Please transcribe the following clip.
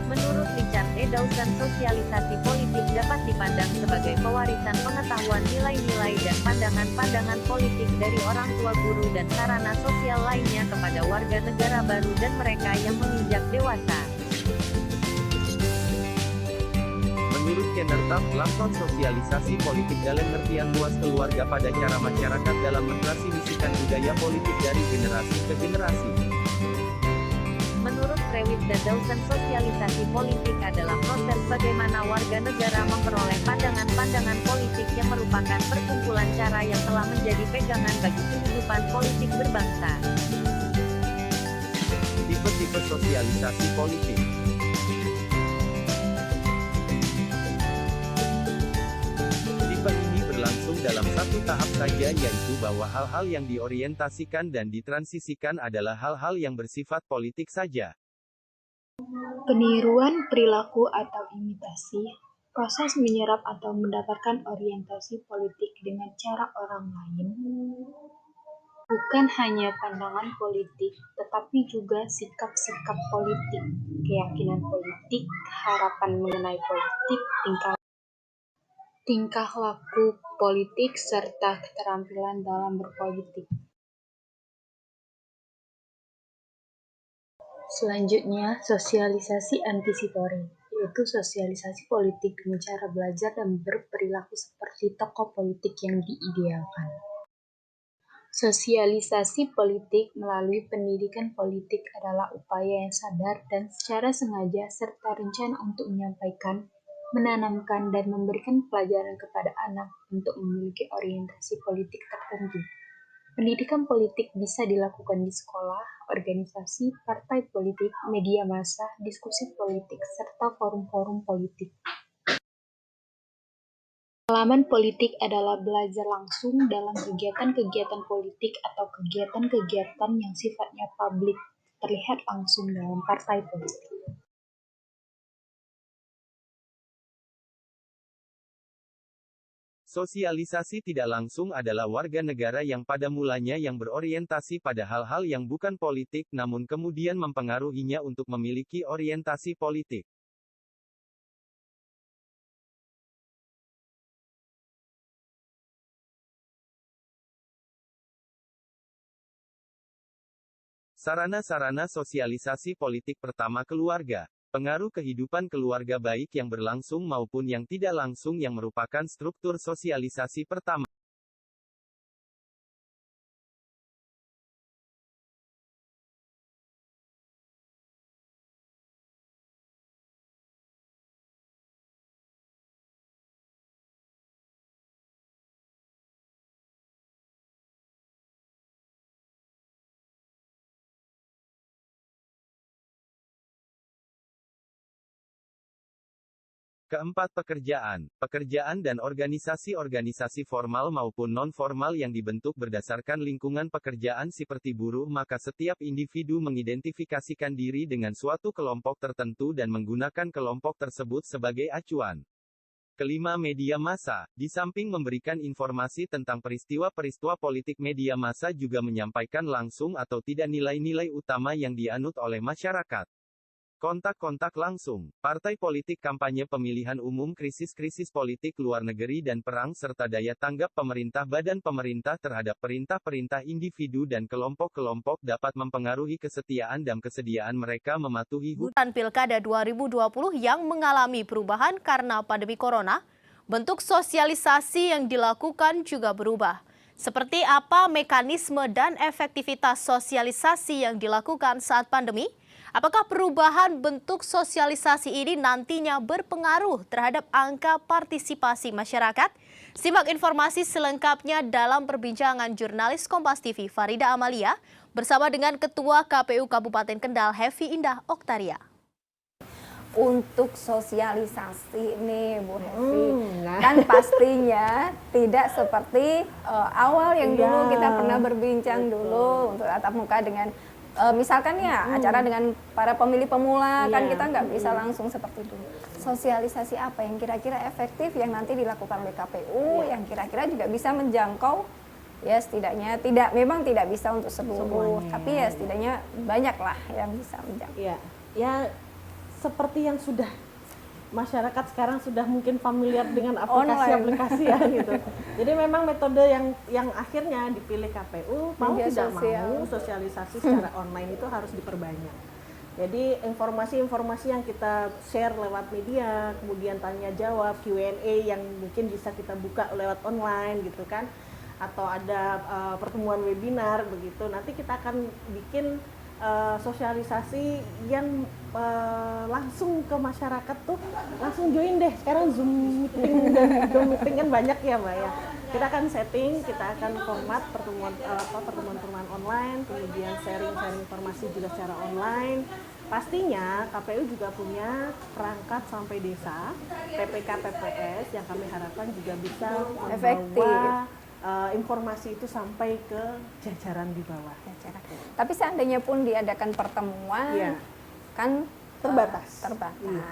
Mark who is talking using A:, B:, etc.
A: Menurut Richard E. Dawson, sosialisasi politik dapat dipandang sebagai pewarisan pengetahuan, nilai-nilai dan pandangan-pandangan politik dari orang tua, guru dan sarana sosial lainnya kepada warga negara baru dan mereka yang menginjak dewasa.
B: Menurut Kennertaff, lakon sosialisasi politik dalam artian luas keluarga pada cara masyarakat dalam mentransmisikan budaya politik dari generasi ke generasi.
A: Menurut Prewitt dan Dawson, sosialisasi politik adalah proses bagaimana warga negara memperoleh pandangan-pandangan politik yang merupakan perkumpulan cara yang telah menjadi pegangan bagi kehidupan politik berbangsa.
B: Tipe-tipe sosialisasi politik. Tipe ini berlangsung dalam satu tahap saja, yaitu bahwa hal-hal yang diorientasikan dan ditransisikan adalah hal-hal yang bersifat politik saja.
C: Peniruan perilaku atau imitasi, proses menyerap atau mendapatkan orientasi politik dengan cara orang lain, bukan hanya pandangan politik, tetapi juga sikap-sikap politik, keyakinan politik, harapan mengenai politik, tingkah laku politik, serta keterampilan dalam berpolitik. Selanjutnya, sosialisasi antisipatory, yaitu sosialisasi politik dengan cara belajar dan berperilaku seperti tokoh politik yang diidealkan. Sosialisasi politik melalui pendidikan politik adalah upaya yang sadar dan secara sengaja serta rencana untuk menyampaikan, menanamkan, dan memberikan pelajaran kepada anak untuk memiliki orientasi politik tertentu. Pendidikan politik bisa dilakukan di sekolah, organisasi, partai politik, media massa, diskusi politik, serta forum-forum politik. Pengalaman politik adalah belajar langsung dalam kegiatan-kegiatan politik atau kegiatan-kegiatan yang sifatnya publik, terlihat langsung dalam partai politik.
B: Sosialisasi tidak langsung adalah warga negara yang pada mulanya yang berorientasi pada hal-hal yang bukan politik namun kemudian mempengaruhinya untuk memiliki orientasi politik. Sarana-sarana sosialisasi politik pertama, keluarga. Pengaruh kehidupan keluarga baik yang berlangsung maupun yang tidak langsung yang merupakan struktur sosialisasi pertama. Keempat, pekerjaan. Pekerjaan dan organisasi-organisasi formal maupun non-formal yang dibentuk berdasarkan lingkungan pekerjaan seperti buruh, maka setiap individu mengidentifikasikan diri dengan suatu kelompok tertentu dan menggunakan kelompok tersebut sebagai acuan. Kelima, media massa. Di samping memberikan informasi tentang peristiwa-peristiwa politik, media massa juga menyampaikan langsung atau tidak nilai-nilai utama yang dianut oleh masyarakat. Kontak-kontak langsung, partai politik, kampanye pemilihan umum, krisis-krisis politik luar negeri dan perang, serta daya tanggap pemerintah, badan pemerintah terhadap perintah-perintah individu dan kelompok-kelompok dapat mempengaruhi kesetiaan dan kesediaan mereka mematuhi hukum.
D: Pilkada 2020 yang mengalami perubahan karena pandemi corona, bentuk sosialisasi yang dilakukan juga berubah. Seperti apa mekanisme dan efektivitas sosialisasi yang dilakukan saat pandemi? Apakah perubahan bentuk sosialisasi ini nantinya berpengaruh terhadap angka partisipasi masyarakat? Simak informasi selengkapnya dalam perbincangan jurnalis Kompas TV Farida Amalia bersama dengan Ketua KPU Kabupaten Kendal Hefi Indah Oktaria.
E: Untuk sosialisasi nih Bu Hefi, kan pastinya tidak seperti awal yang dulu kita pernah berbincang dulu untuk tatap muka dengan misalkan ya acara dengan para pemilih pemula kan
F: Iya.
E: kita nggak bisa langsung seperti itu. Sosialisasi apa yang kira-kira efektif yang nanti dilakukan oleh KPU yang kira-kira juga bisa menjangkau ya setidaknya memang tidak bisa untuk seluruh,
F: Semuanya.
E: tapi ya setidaknya banyak lah yang bisa menjangkau.
F: Ya, ya seperti yang sudah masyarakat sekarang sudah mungkin familiar dengan aplikasi-aplikasi ya gitu. Jadi memang metode yang akhirnya dipilih KPU mau
E: Media
F: tidak
E: sosial.
F: mau sosialisasi secara online itu harus diperbanyak. Jadi informasi-informasi yang kita share lewat media, kemudian tanya jawab, Q&A yang mungkin bisa kita buka lewat online gitu kan, atau ada pertemuan webinar begitu. Nanti kita akan bikin sosialisasi yang langsung ke masyarakat tuh langsung join deh. Sekarang Zoom meeting kan banyak ya Mbak ya. Kita akan setting, kita akan format pertemuan online, kemudian sharing informasi juga secara online. Pastinya KPU juga punya perangkat sampai desa, PPK PPS yang kami harapkan juga bisa
E: Efektif.
F: membawa informasi itu sampai ke jajaran di bawah.
E: Tapi seandainya pun diadakan pertemuan
F: Iya.
E: kan
F: Terbatas.
E: terbatas.